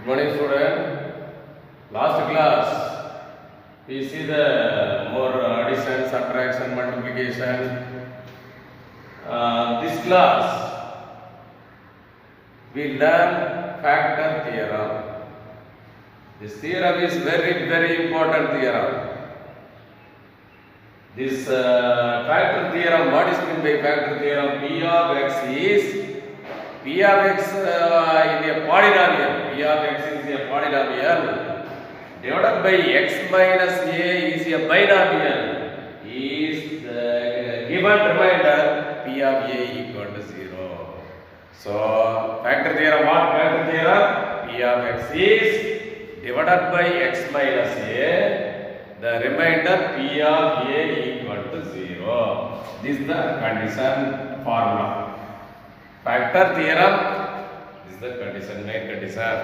Morning student. Last class we see the more addition, subtraction, multiplication. This class we learn factor theorem. This theorem is very important theorem. This factor theorem, what is meant by factor theorem? P of x is P of x is a polynomial. P of x is a polynomial divided by x minus a is a binomial. Is the given remainder P of a equal to 0. So factor theorem, what factor theorem? P of x is divided by x minus a. The remainder P of a equal to 0. This is the condition formula. Factor theorem, this is the condition, main condition.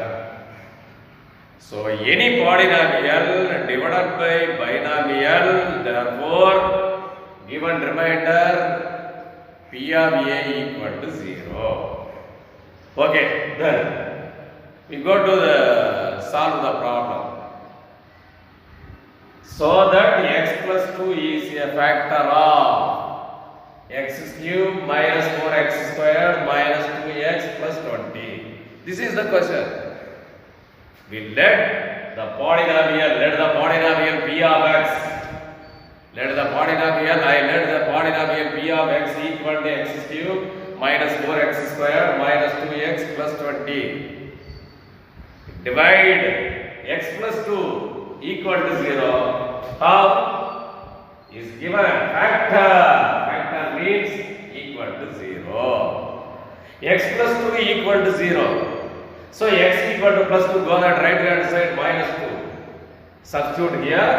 So any polynomial divided by binomial, therefore given remainder P of a equal to 0. Okay, then we go to the solve the problem. So that x plus 2 is a factor of x cube minus 4x squared minus 2x plus 20. This is the question. We let the polynomial P of x, let the polynomial P of x equal to x cube minus 4x squared minus 2x plus 20. Divide x plus 2 equal to 0. How? Is given factor. Factor means equal to 0. X plus 2 equal to 0. So x equal to plus 2, go that right hand side minus 2. Substitute here.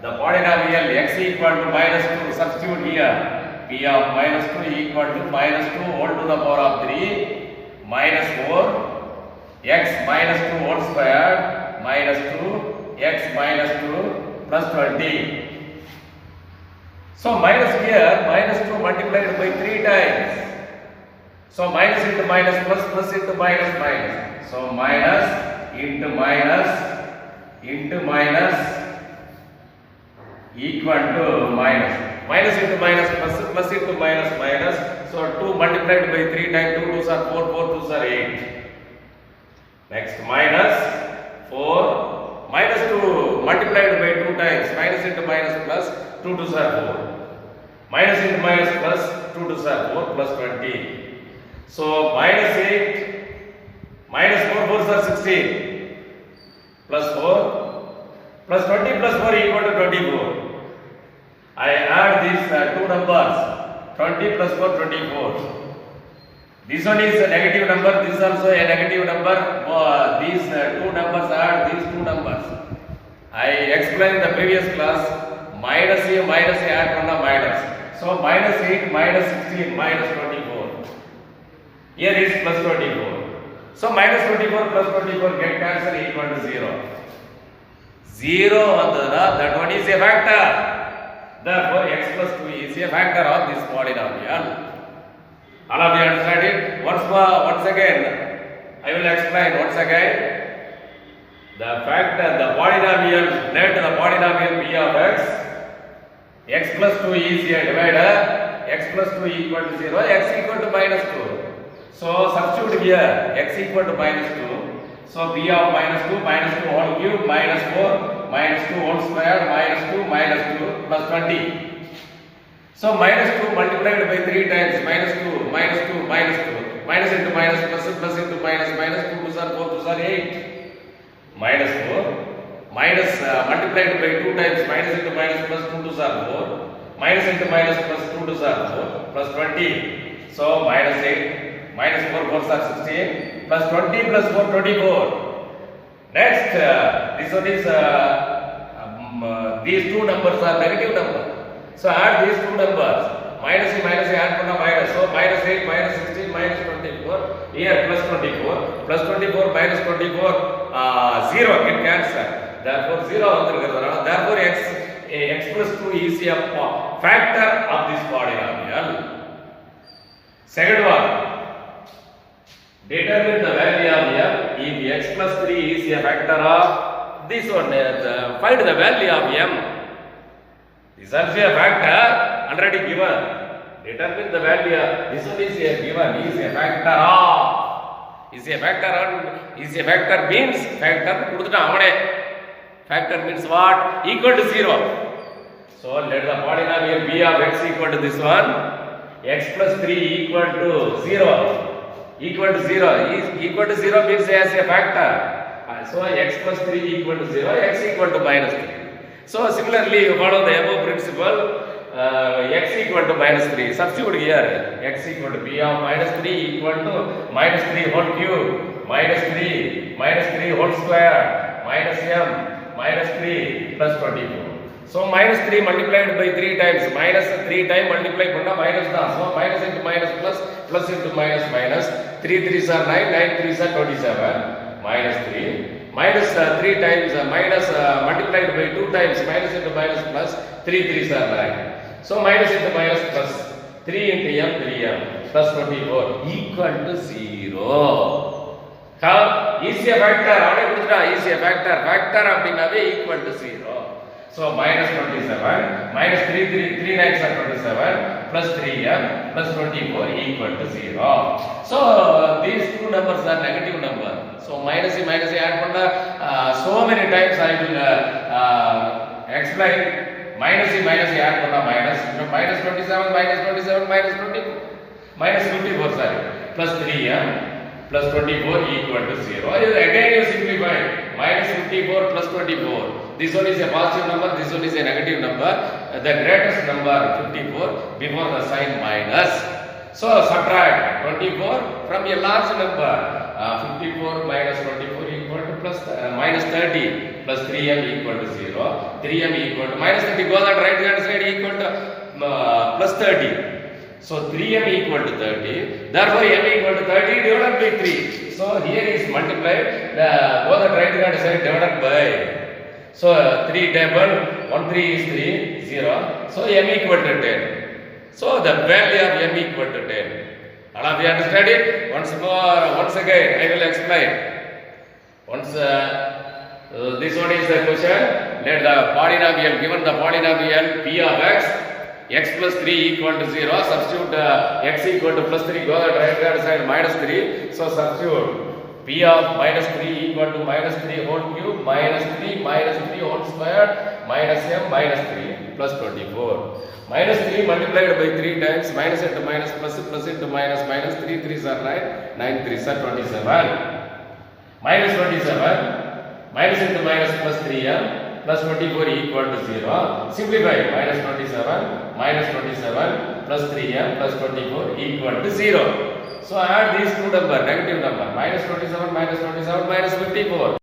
The polynomial x equal to minus 2. Substitute here. P of minus 2 equal to minus 2 whole to the power of 3 minus 4 x minus 2 whole squared minus 2 x minus 2 plus 20. So minus here, minus 2 multiplied by 3 times. So minus into minus plus, plus into minus minus. So minus into minus equal to minus. Minus into minus plus, plus into minus minus. So 2 multiplied by 3 times, 2 2s are 4, 4 2s are 8. Next minus 4, minus 2 multiplied by 2 times, minus into minus plus, 2 2s are 4. Minus into minus plus, 2 2s are 4 plus 20. So minus 8, minus 4 4s are 16, plus 4, plus 20 plus 4 equal to 24. I add these two numbers, 20 plus 4, 24. This one is a negative number, this is also a negative number. These two numbers add these two numbers. I explained in the previous class, minus a add panna minus. So minus 8 minus 16 minus 24. Here is plus 24. So minus 24 plus 24 get cancelled equal to 0. 0 that one is a factor. Therefore x plus 2 is a factor of this polynomial. All of you understand it? Once again, I will explain once again. The factor, the polynomial, let the polynomial P of x plus 2 is a divider, x plus 2 equal to 0, x equal to minus 2. So substitute here, x equal to minus 2. So P of minus 2 whole cube, minus 4, minus 2 whole square, minus 2 plus 20. So minus 2 multiplied by 3 times, minus 2, minus into minus plus, plus into minus, 2 2s are 4 2s are 8. Minus 4, minus multiplied by 2 times, minus into minus plus 2 2s are 4, minus into minus plus 2 2s are 4, plus 20. So minus 8, minus 4 4s are 16, plus 20 plus 4, 24. Next, this one is, these two numbers are negative numbers. So add these two numbers, minus a add panna minus. So minus 8 minus 16 minus 24, here plus 24, plus 24 minus 24, 0 get cancelled. Therefore 0 therefore x plus 2 is a factor of this polynomial. Second one, determine the value of f if x plus 3 is a factor of this one, find the value of m. This is a factor already given. Determine the value. This one is a given. Is a factor of. Is a factor on. Is a factor means factor. Factor means what? Equal to 0. So let the polynomial b of x equal to this one. X plus 3 equal to 0. Equal to 0. Is equal to 0 means as a factor. So x plus 3 equal to 0. X equal to minus 3. So similarly, you follow the above principle. X equal to minus 3. Substitute here. X equal to b of minus 3 equal to minus 3 whole cube. Minus 3 whole square. Minus m. Minus 3 plus 24. So minus 3 multiplied by 3 times. Minus 3 times multiplied by minus da. So minus into minus plus. Plus into minus minus. 3 3s are 9. 9 3s are 27. Minus 3. Minus 3 times minus multiplied by 2 times. Minus into minus plus. 3 3s are 9. So minus into minus plus 3 into m 3m plus 24 equal to 0. How? Is a factor. Is a factor. Factor அப்படினாவே equal to 0. So minus 27 minus 3 9s are 27 plus 3m plus 24 equal to 0. So these two numbers are negative number. So minus add பண்ணா so many times I will explain. Minus add பண்ணா minus 27 minus 24 minus 54 sorry plus 3m plus 24 equal to 0. Again you simplify. Minus 54 plus 24. This one is a positive number, this one is a negative number. The greatest number 54 before the sign minus. So subtract 24 from a large number. 54 minus 24 equal to plus minus 30 plus 3m equal to 0. 3m equal to minus 30 goes on right hand side equal to plus 30. So 3m equal to 30. Therefore m equal to 30 divided by 3. So here is multiplied. Both the right hand side divided by. So 3 table 1 3 is 3 0. So m equal to 10. So the value of m equal to 10. All of you understand it? Once again I will explain. Once this one is the question. Let the polynomial given the polynomial p of x. X plus 3 equal to 0. Substitute x equal to plus 3. Go to the right hand side minus 3. So substitute p of minus 3 equal to minus 3 whole cube minus 3 whole square minus m minus 3 plus 24. Minus 3 multiplied by 3 times. Minus into minus plus into minus minus. 3 3s are 9. 9 3s are 27. Minus 27. Minus into minus plus 3m plus 24 equal to 0. Simplify. Minus 27 minus 27 plus 3m plus 24 equal to 0. So add these two numbers, negative number. Minus 27 minus 54.